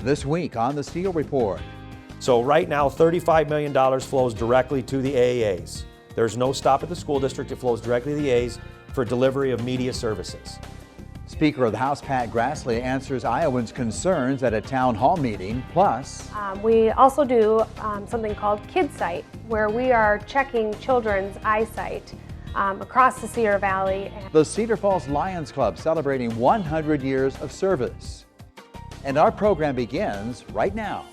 This week on the Steel Report. So right now, $35 million flows directly to the AAs. There's no stop at the school district. It flows directly to the A's for delivery of media services. Speaker of the House Pat Grassley answers Iowans' concerns at a town hall meeting. Plus, we also do something called KidSight, where we are checking children's eyesight across the Cedar Valley. The Cedar Falls Lions Club celebrating 100 years of service. And our program begins right now.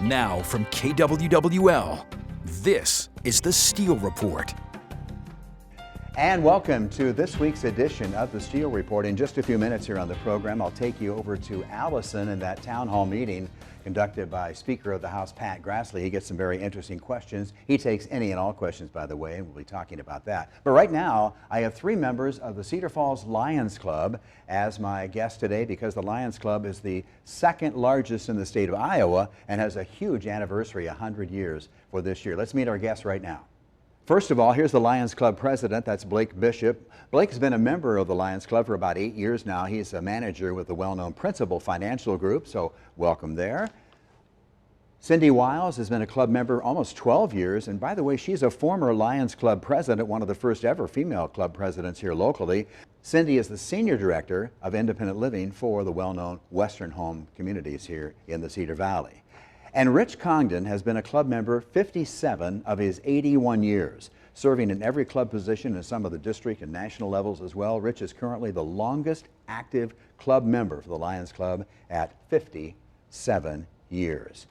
Now from KWWL, this is the Steel Report. And welcome to this week's edition of the Steel Report. In just a few minutes here on the program, I'll take you over to Allison and that town hall meeting conducted by Speaker of the House Pat Grassley. He gets some very interesting questions. He takes any and all questions, by the way, and we'll be talking about that. But right now, I have three members of the Cedar Falls Lions Club as my guests today because the Lions Club is the second largest in the state of Iowa and has a huge anniversary, 100 years for this year. Let's meet our guests right now. First of all, here's the Lions Club president. That's Blake Bishop. Blake has been a member of the Lions Club for about 8 years now. He's a manager with the well-known Principal Financial Group, so welcome there. Cindy Wiles has been a club member almost 12 years, and by the way, she's a former Lions Club president, one of the first ever female club presidents here locally. Cindy is the senior director of independent living for the well-known Western Home Communities here in the Cedar Valley. And Rich Congdon has been a club member 57 of his 81 years, serving in every club position in some of the district and national levels as well. Rich is currently the longest active club member for the Lions Club at 57 years.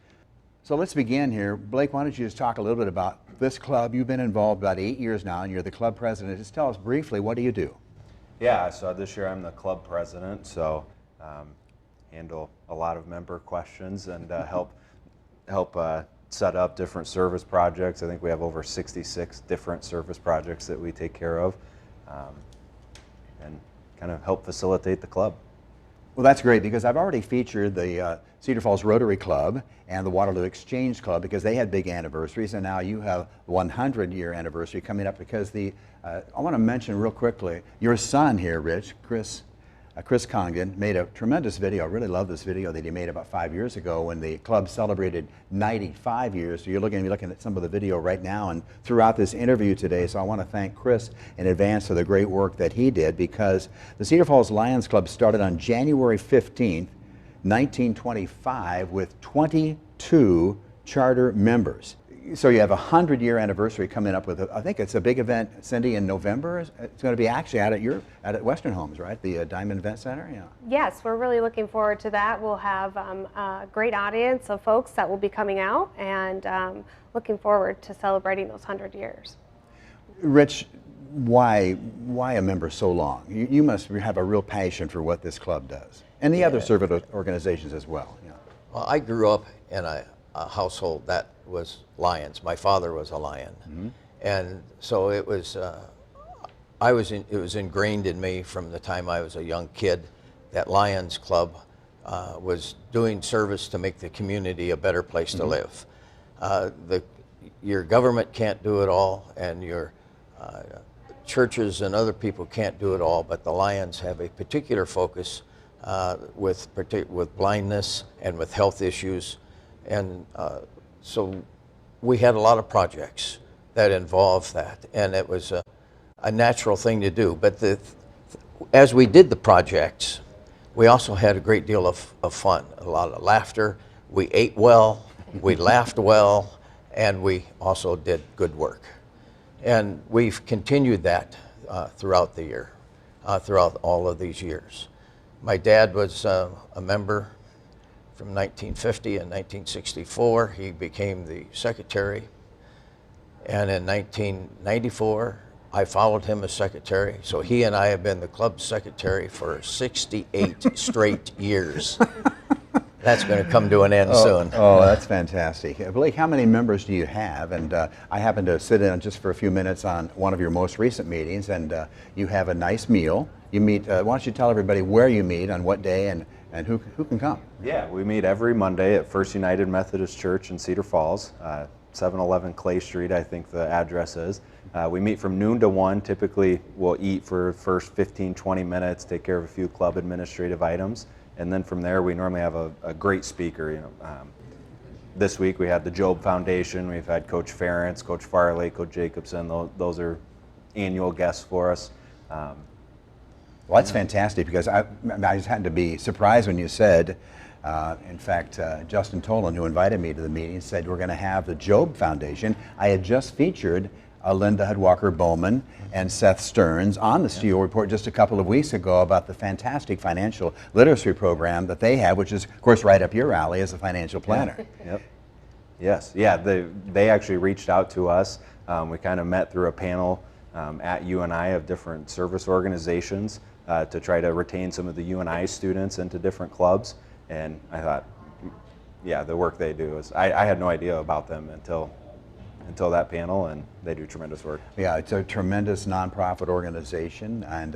So let's begin here. Blake, why don't you just talk a little bit about this club? You've been involved about 8 years now, and you're the club president. Just tell us briefly, what do you do? Yeah, so this year I'm the club president, so handle a lot of member questions and help set up different service projects. I think we have over 66 different service projects that we take care of and kind of help facilitate the club. Well, that's great because I've already featured the Cedar Falls Rotary Club and the Waterloo Exchange Club because they had big anniversaries, and now you have 100-year anniversary coming up because I want to mention real quickly, your son here, Rich, Chris Congdon, made a tremendous video. I really love this video that he made about 5 years ago when the club celebrated 95 years. So you're looking at some of the video right now and throughout this interview today. So I want to thank Chris in advance for the great work that he did because the Cedar Falls Lions Club started on January 15th, 1925 with 22 charter members. So you have a 100-year anniversary coming up with, I think it's a big event, Cindy, in November. It's going to be actually out at Western Homes, right? The Diamond Event Center, yeah. Yes, we're really looking forward to that. We'll have a great audience of folks that will be coming out and looking forward to celebrating those 100 years. Rich, why a member so long? You must have a real passion for what this club does and the other service organizations as well. Yeah. Well, I grew up in a household that was Lions. My father was a Lion, and so it was. It was ingrained in me from the time I was a young kid that Lions Club was doing service to make the community a better place to live. Your government can't do it all, and your churches and other people can't do it all. But the Lions have a particular focus with blindness and with health issues. And so we had a lot of projects that involved that, and it was a natural thing to do. But as we did the projects, we also had a great deal of fun, a lot of laughter. We ate well, we laughed well, and we also did good work. And we've continued that throughout the year, throughout all of these years. My dad was a member from 1950 and 1964. He became the secretary. And in 1994, I followed him as secretary. So he and I have been the club secretary for 68 straight years. That's going to come to an end soon. Oh, that's fantastic. Blake, how many members do you have? And I happened to sit in just for a few minutes on one of your most recent meetings, and you have a nice meal. You meet, why don't you tell everybody where you meet, on what day, and who can come? Yeah, we meet every Monday at First United Methodist Church in Cedar Falls, 711 Clay Street, I think the address is. We meet from noon to 1. Typically, we'll eat for the first 15, 20 minutes, take care of a few club administrative items, And then from there, we normally have a great speaker. This week we had the Job Foundation. We've had Coach Ferentz, Coach Farley, Coach Jacobson. Those are annual guests for us. Well, that's fantastic, because I just had to be surprised when you said, in fact, Justin Tolan, who invited me to the meeting, said we're going to have the Job Foundation. I had just featured Linda Hudwalker-Bowman and Seth Stearns on the Steel Report just a couple of weeks ago about the fantastic financial literacy program that they have, which is, of course, right up your alley as a financial planner. Yep. Yes. Yeah. They actually reached out to us. We kind of met through a panel at UNI of different service organizations to try to retain some of the UNI students into different clubs. And I thought, yeah, the work they do is, I had no idea about them until that panel, and they do tremendous work. Yeah, it's a tremendous nonprofit organization, and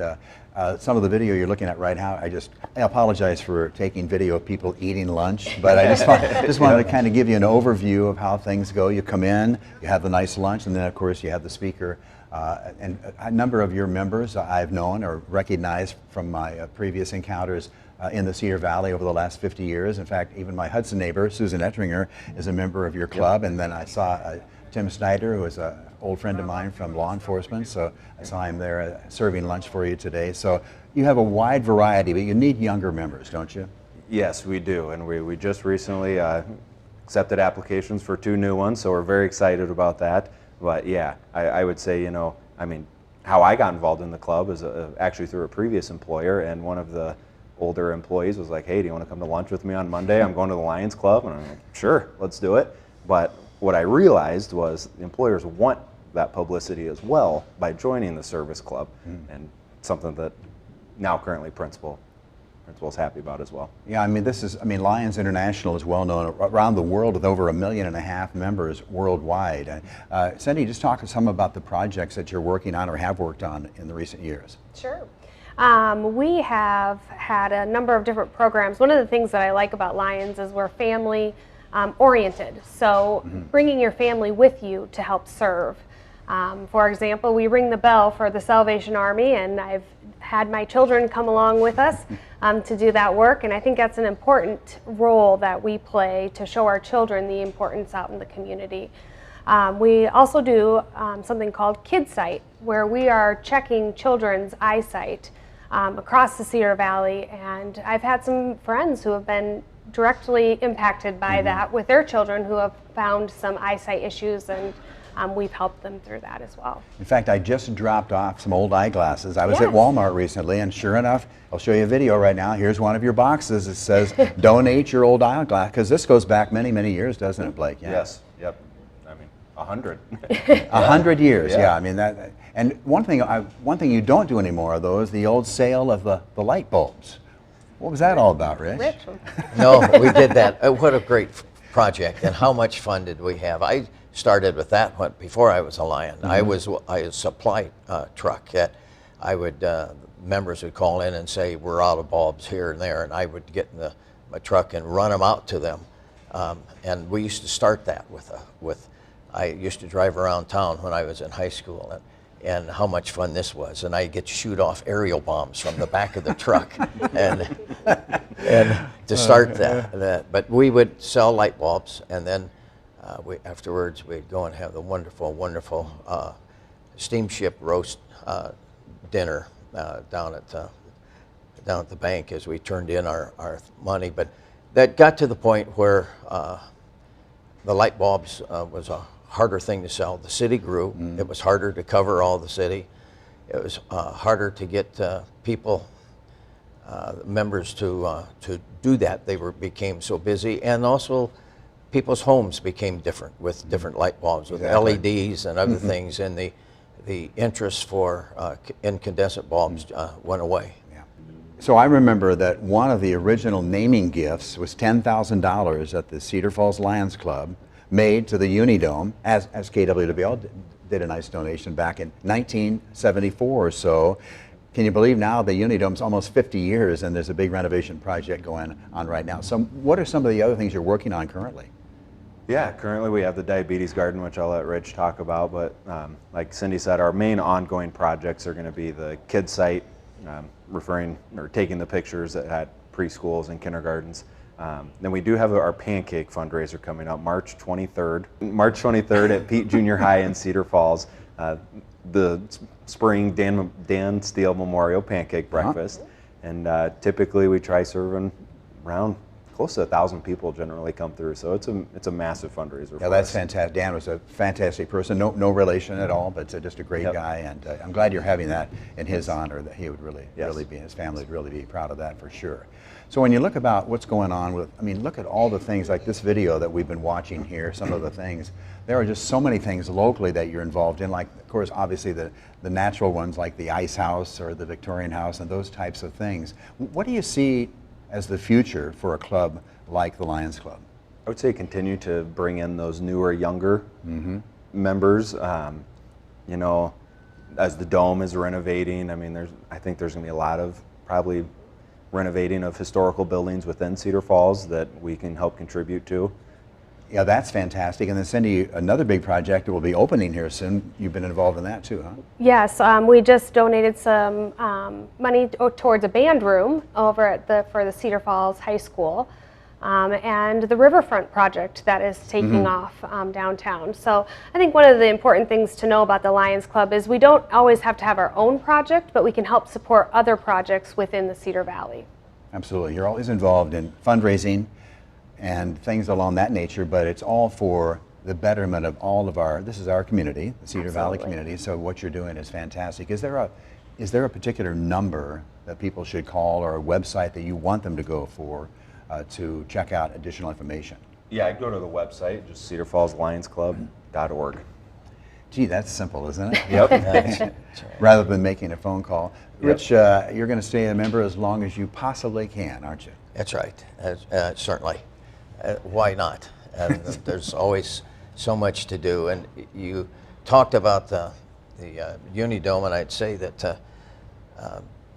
some of the video you're looking at right now, I apologize for taking video of people eating lunch, but I just wanted to kind of give you an overview of how things go. You come in, you have the nice lunch, and then of course you have the speaker. And a number of your members I've known or recognized from my previous encounters in the Cedar Valley over the last 50 years. In fact, even my Hudson neighbor, Susan Ettringer, is a member of your club. Yep. And then I saw Tim Snyder, who is an old friend of mine from law enforcement, so I saw him there serving lunch for you today. So you have a wide variety, but you need younger members, don't you? Yes, we do, and we just recently accepted applications for 2 new ones, so we're very excited about that. But yeah, I would say, how I got involved in the club is actually through a previous employer, and one of the older employees was like, hey, do you want to come to lunch with me on Monday? I'm going to the Lions Club. And I'm like, sure, let's do it. But what I realized was the employers want that publicity as well by joining the service club, and something that now currently principal's happy about as well. Yeah, Lions International is well known around the world with over 1.5 million members worldwide. Cindy, just talk to some about the projects that you're working on or have worked on in the recent years. Sure. We have had a number of different programs. One of the things that I like about Lions is we're family oriented, so bringing your family with you to help serve. For example, we ring the bell for the Salvation Army, and I've had my children come along with us to do that work, and I think that's an important role that we play to show our children the importance out in the community. We also do something called KidSight, where we are checking children's eyesight across the Cedar Valley, and I've had some friends who have been directly impacted by that with their children who have found some eyesight issues, and we've helped them through that as well. In fact, I just dropped off some old eyeglasses. I was at Walmart recently, and sure enough, I'll show you a video right now. Here's one of your boxes. It says, donate your old eyeglass, because this goes back many, many years, doesn't it, Blake? Yeah. Yes, yep. 100. 100 years, yeah. That. And one thing you don't do anymore of those, the old sale of the light bulbs. What was that all about, Rich? No, we did that. What a great project, and how much fun did we have? I started with that one before I was a Lion. I was a supply truck that I would, members would call in and say, we're out of bulbs here and there, and I would get in my truck and run them out to them. And we used to start that with I used to drive around town when I was in high school, and how much fun this was. And I get to shoot off aerial bombs from the back of the truck, and to start that. But we would sell light bulbs, and then afterwards we'd go and have the wonderful, wonderful steamship roast dinner down at the bank as we turned in our money. But that got to the point where the light bulbs was a harder thing to sell. The city grew. It was harder to cover all the city. It was harder to get people, members to do that. They became so busy, and also people's homes became different with different light bulbs, with LEDs and other things, and the interest for incandescent bulbs went away. So I remember that one of the original naming gifts was $10,000 at the Cedar Falls Lions Club, made to the Unidome, as KWWL did a nice donation back in 1974 or so. Can you believe now the Unidome's almost 50 years and there's a big renovation project going on right now? So what are some of the other things you're working on currently? Yeah, currently we have the Diabetes Garden, which I'll let Rich talk about, but like Cindy said, our main ongoing projects are going to be the KidSight, referring or taking the pictures that had preschools and kindergartens. Then we do have our pancake fundraiser coming up March 23rd. March 23rd at Pete Junior High in Cedar Falls. The spring Dan Steele Memorial Pancake Breakfast. And typically we try serving around close to 1,000 people generally come through, so it's a massive fundraiser. Yeah, that's fantastic. Dan was a fantastic person, no relation at all, but just a great guy, and I'm glad you're having that in his honor. That he would really be, his family would really be proud of that for sure. So when you look about what's going on with, I mean, look at all the things like this video that we've been watching here. Some of the things, there are just so many things locally that you're involved in. Like, of course, obviously the natural ones like the Ice House or the Victorian House and those types of things. What do you see as the future for a club like the Lions Club? I would say continue to bring in those newer, younger members. You know, as the Dome is renovating, I mean, I think there's going to be a lot of probably renovating of historical buildings within Cedar Falls that we can help contribute to. Yeah, that's fantastic. And then Cindy, another big project that will be opening here soon. You've been involved in that too, huh? Yes, we just donated some money towards a band room over at for the Cedar Falls High School, and the riverfront project that is taking off downtown. So I think one of the important things to know about the Lions Club is we don't always have to have our own project, but we can help support other projects within the Cedar Valley. Absolutely. You're always involved in fundraising and things along that nature, but it's all for the betterment of all of this is our community, the Cedar Valley community, so what you're doing is fantastic. Is there a particular number that people should call or a website that you want them to go for to check out additional information? Yeah, I'd go to the website, just cedarfallslionsclub.org. Gee, that's simple, isn't it? Yep. Rather than making a phone call. Rich, you're going to stay a member as long as you possibly can, aren't you? That's right, certainly. Why not? And there's always so much to do. And you talked about the Unidome, and I'd say that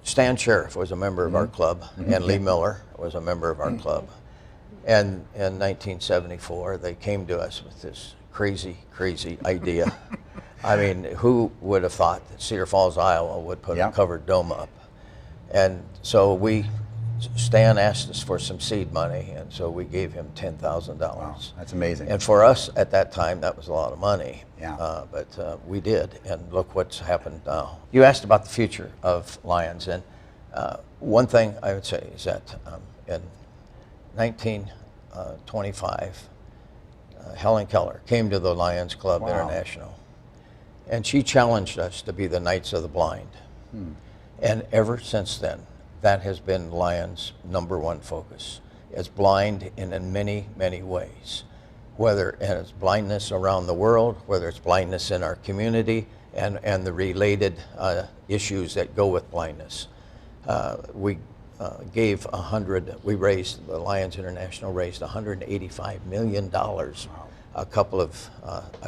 Stan Sheriff was a member of our club, and Lee Miller was a member of our club. And in 1974, they came to us with this crazy, crazy idea. I mean, who would have thought that Cedar Falls, Iowa would put a covered dome up? And so Stan asked us for some seed money, and so we gave him $10,000. Wow, that's amazing. And for us at that time, that was a lot of money. Yeah. But we did, and look what's happened now. You asked about the future of Lions, and one thing I would say is that in 1925, Helen Keller came to the Lions Club International, and she challenged us to be the Knights of the Blind. And ever since then, that has been Lions' #1 focus. It's blind in many, many ways, whether it's blindness around the world, whether it's blindness in our community, and the related issues that go with blindness. We raised, the Lions International raised $185 million a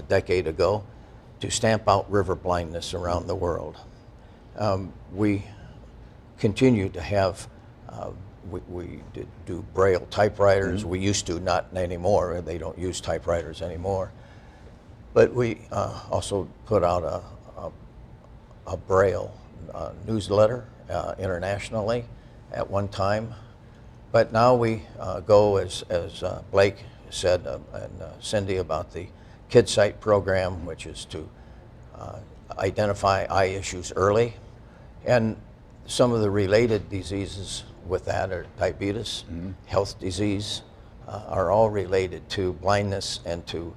decade ago to stamp out river blindness around the world. We continue to have, we do Braille typewriters. We used to, not anymore. They don't use typewriters anymore. But we also put out a Braille newsletter internationally at one time. But now we go, as Blake said, and Cindy, about the KidSight program, which is to identify eye issues early. And some of the related diseases with that are diabetes, health disease, are all related to blindness and to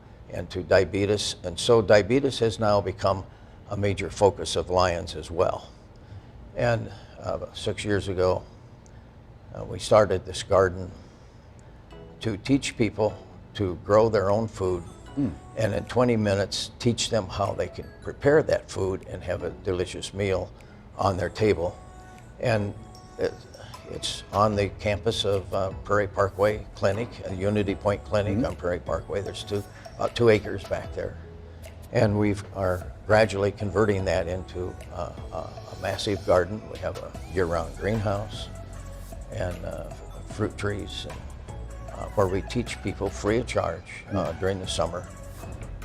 diabetes. And so diabetes has now become a major focus of Lions as well. And 6 years ago, we started this garden to teach people to grow their own food, and in 20 minutes teach them how they can prepare that food and have a delicious meal on their table. And it's on the campus of Prairie Parkway Clinic, a Unity Point Clinic on Prairie Parkway. There's about 2 acres back there. And we are gradually converting that into a massive garden. We have a year-round greenhouse and fruit trees, and, where we teach people free of charge during the summer.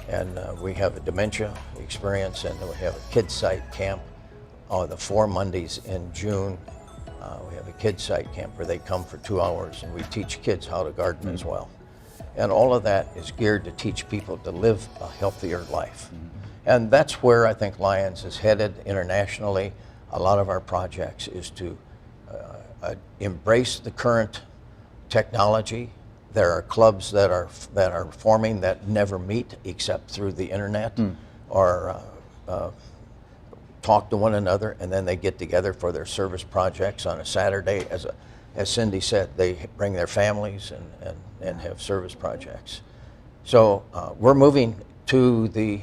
And we have a dementia experience, and we have a KidSight camp the 4 Mondays in June We have a kids site camp where they come for 2 hours and we teach kids how to garden as well. And all of that is geared to teach people to live a healthier life. And that's where I think Lions is headed internationally. A lot of our projects is to embrace the current technology. There are clubs that are forming that never meet except through the internet or talk to one another, and then they get together for their service projects on a Saturday. As Cindy said, they bring their families and have service projects. So we're moving to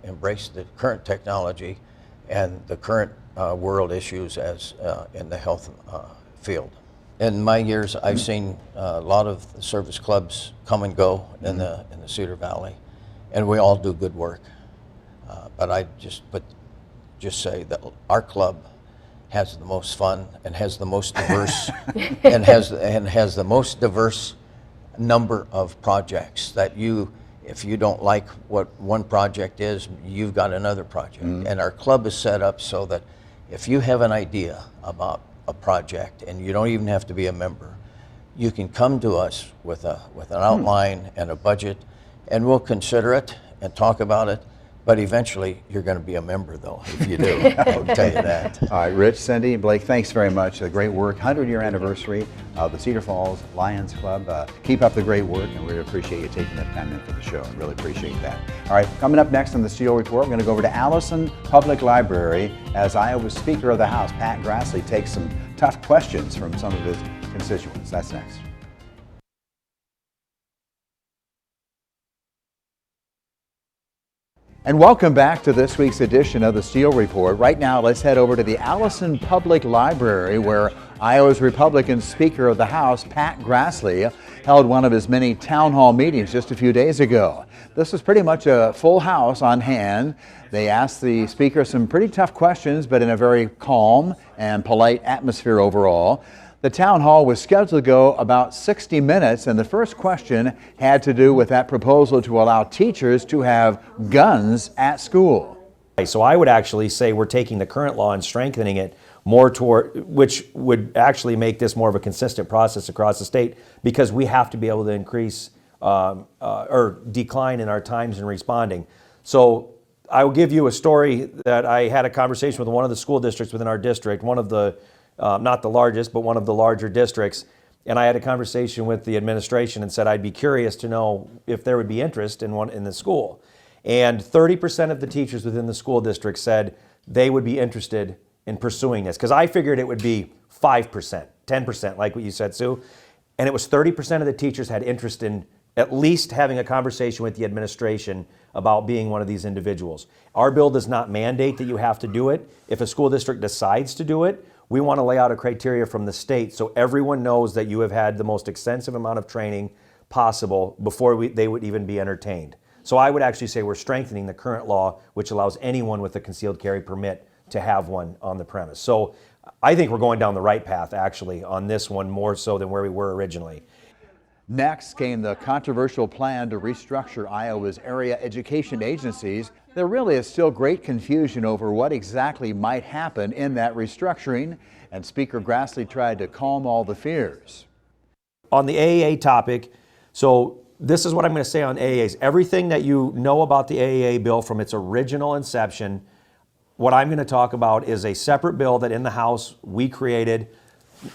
embrace the current technology and the current world issues as in the health field. In my years, I've seen a lot of the service clubs come and go in the Cedar Valley, and we all do good work. But I just say that our club has the most fun and has the most diverse and has the most diverse number of projects that if you don't like what one project is, you've got another project. And our club is set up so that if you have an idea about a project, and you don't even have to be a member, you can come to us with an outline and a budget, and we'll consider it and talk about it. But eventually, you're going to be a member, though, if you do. I'll tell you that. All right, Rich, Cindy, Blake, thanks very much. Great work. 100-year anniversary of the Cedar Falls Lions Club. Keep up the great work, and we appreciate you taking the time in for the show. I really appreciate that. All right, coming up next on the Steel Report, we're going to go over to Allison Public Library as Iowa's Speaker of the House, Pat Grassley, takes some tough questions from some of his constituents. That's next. And welcome back to this week's edition of the Steel Report. Right now, let's head over to the Allison Public Library, where Iowa's Republican Speaker of the House, Pat Grassley, held one of his many town hall meetings just a few days ago. This was pretty much a full house on hand. They asked the Speaker some pretty tough questions, but in a very calm and polite atmosphere overall. The town hall was scheduled to go about 60 minutes, and the first question had to do with that proposal to allow teachers to have guns at school. So I would actually say we're taking the current law and strengthening it more toward, which would actually make this more of a consistent process across the state, because we have to be able to increase or decline in our times in responding. So I will give you a story that I had a conversation with one of the school districts within our district, one of the not the largest, but one of the larger districts. And I had a conversation with the administration and said I'd be curious to know if there would be interest in one in the school. And 30% of the teachers within the school district said they would be interested in pursuing this. Because I figured it would be 5%, 10%, like what you said, Sue. And it was 30% of the teachers had interest in at least having a conversation with the administration about being one of these individuals. Our bill does not mandate that you have to do it. If a school district decides to do it, we want to lay out a criteria from the state so everyone knows that you have had the most extensive amount of training possible before they would even be entertained. So I would actually say we're strengthening the current law, which allows anyone with a concealed carry permit to have one on the premise. So I think we're going down the right path, actually, on this one, more so than where we were originally. Next came the controversial plan to restructure Iowa's area education agencies. There really is still great confusion over what exactly might happen in that restructuring, and Speaker Grassley tried to calm all the fears. On the AAA topic, so this is what I'm going to say on AAAs. Everything that you know about the AAA bill from its original inception, what I'm going to talk about is a separate bill that in the House we created.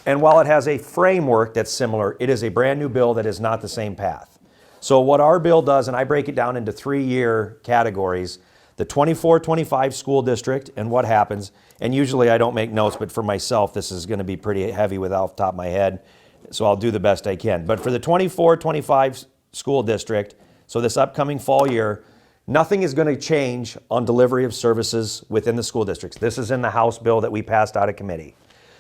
And while it has a framework that's similar, it is a brand new bill that is not the same path. So what our bill does, and I break it down into 3-year categories, the 24-25 school district and what happens, and usually I don't make notes, but for myself this is going to be pretty heavy without the top of my head, so I'll do the best I can. But for the 24-25 school district, so this upcoming fall year, nothing is going to change on delivery of services within the school districts. This is in the House bill that we passed out of committee.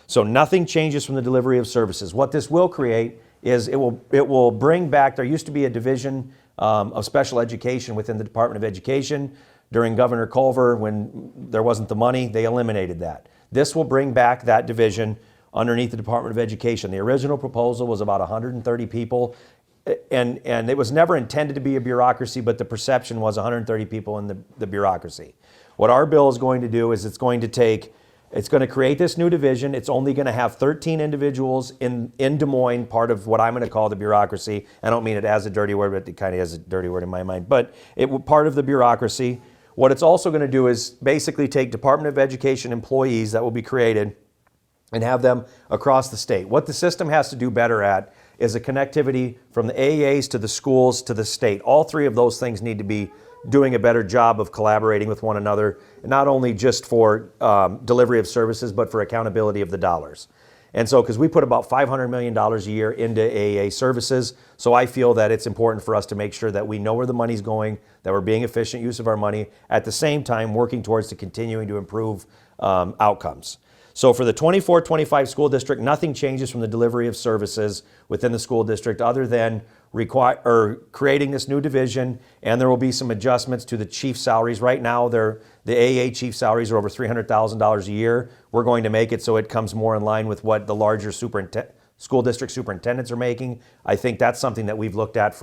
So nothing changes from the delivery of services. What this will create is it will bring back, there used to be a division of special education within the Department of Education. During Governor Culver, when there wasn't the money, they eliminated that. This will bring back that division underneath the Department of Education. The original proposal was about 130 people, and it was never intended to be a bureaucracy, but the perception was 130 people in the bureaucracy. What our bill is going to do is it's going to take It's going to create this new division. It's only going to have 13 individuals in Des Moines, part of what I'm going to call the bureaucracy. I don't mean it as a dirty word, but it kind of has a dirty word in my mind. But part of the bureaucracy. What it's also going to do is basically take Department of Education employees that will be created and have them across the state. What the system has to do better at is a connectivity from the AAs to the schools to the state. All three of those things need to be doing a better job of collaborating with one another, not only just for delivery of services, but for accountability of the dollars. And so, because we put about $500 million a year into AAA services, so I feel that it's important for us to make sure that we know where the money's going, that we're being efficient use of our money, at the same time working towards continuing to improve outcomes. So for the 24-25 school district, nothing changes from the delivery of services within the school district other than creating this new division, and there will be some adjustments to the chief salaries. Right now, the AA chief salaries are over $300,000 a year. We're going to make it so it comes more in line with what the larger school district superintendents are making. I think that's something that we've looked at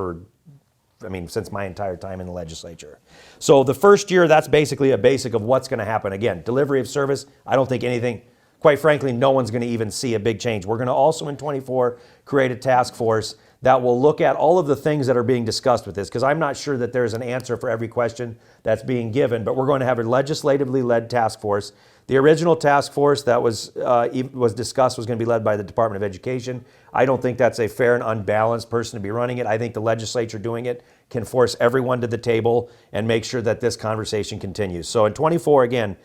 since my entire time in the legislature. So the first year, that's basically a basic of what's going to happen. Again, delivery of service, I don't think anything, quite frankly, no one's going to even see a big change. We're going to also in 24 create a task force that will look at all of the things that are being discussed with this, because I'm not sure that there's an answer for every question that's being given, but we're going to have a legislatively led task force. The original task force that was discussed was going to be led by the Department of Education. I don't think that's a fair and unbalanced person to be running it. I think the legislature doing it can force everyone to the table and make sure that this conversation continues. So in 24, again,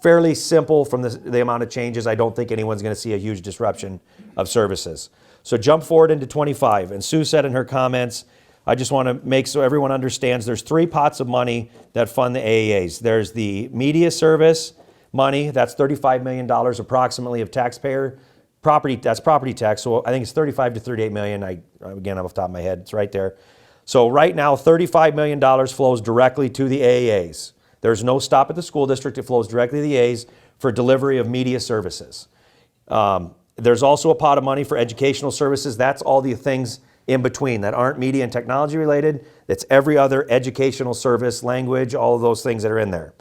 fairly simple from the amount of changes. I don't think anyone's going to see a huge disruption of services. So jump forward into 25. And Sue said in her comments, I just want to make so everyone understands there's three pots of money that fund the AAs. There's the media service money, that's $35 million approximately of taxpayer property, that's property tax. So I think it's 35 to 38 million. Again, off the top of my head, it's right there. So right now, $35 million flows directly to the AAs. There's no stop at the school district. It flows directly to the AAs for delivery of media services. There's also a pot of money for educational services. That's all the things in between that aren't media and technology related. That's every other educational service, language, all of those things that are in there.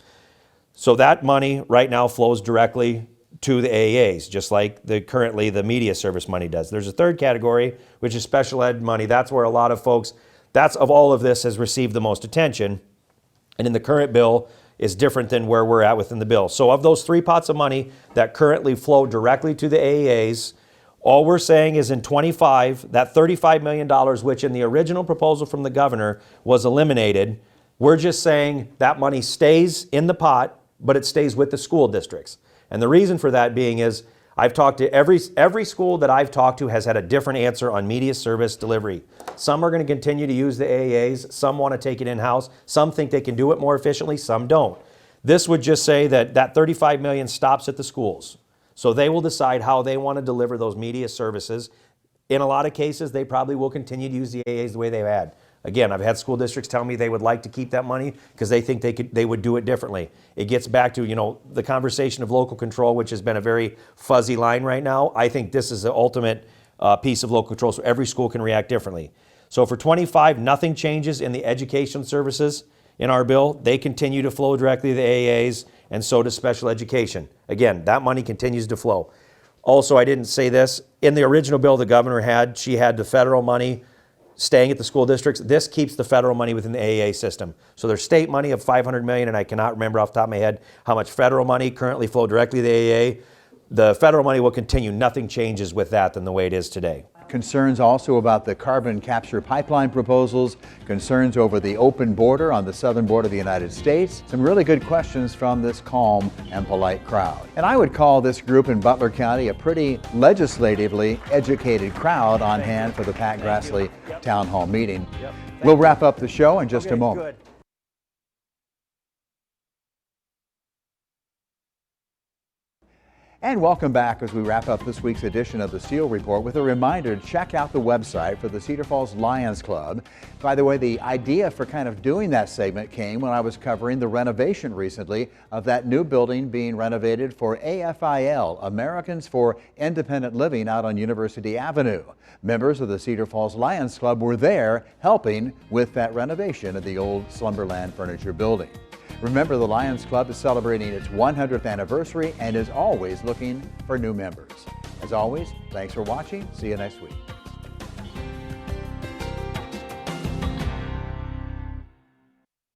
So that money right now flows directly to the AAs, just like currently the media service money does. There's a third category, which is special ed money. That's where a lot of folks, that's of all of this has received the most attention. And in the current bill, is different than where we're at within the bill. So of those three pots of money that currently flow directly to the AAs, all we're saying is in 25, that $35 million, which in the original proposal from the governor was eliminated, we're just saying that money stays in the pot, but it stays with the school districts. And the reason for that being is I've talked to every school that I've talked to has had a different answer on media service delivery. Some are going to continue to use the AAs. Some want to take it in-house. Some think they can do it more efficiently. Some don't. This would just say that $35 million stops at the schools. So they will decide how they want to deliver those media services. In a lot of cases, they probably will continue to use the AAs the way they've had. Again, I've had school districts tell me they would like to keep that money because they think they would do it differently. It gets back to, the conversation of local control, which has been a very fuzzy line right now. I think this is the ultimate piece of local control, so every school can react differently. So for 25, nothing changes in the education services in our bill. They continue to flow directly to the AAs, and so does special education. Again, that money continues to flow. Also, I didn't say this, in the original bill the governor had, she had the federal money staying at the school districts. This keeps the federal money within the AAA system. So there's state money of $500 million, and I cannot remember off the top of my head how much federal money currently flow directly to the AAA. The federal money will continue. Nothing changes with that than the way it is today. Concerns also about the carbon capture pipeline proposals, concerns over the open border on the southern border of the United States. Some really good questions from this calm and polite crowd. And I would call this group in Butler County a pretty legislatively educated crowd on hand for the Pat Grassley Town Hall meeting. We'll wrap up the show in just a moment. And welcome back as we wrap up this week's edition of the Steel Report with a reminder to check out the website for the Cedar Falls Lions Club. By the way, the idea for kind of doing that segment came when I was covering the renovation recently of that new building being renovated for AFIL, Americans for Independent Living, out on University Avenue. Members of the Cedar Falls Lions Club were there helping with that renovation of the old Slumberland Furniture building. Remember, the Lions Club is celebrating its 100th anniversary and is always looking for new members. As always, thanks for watching. See you next week.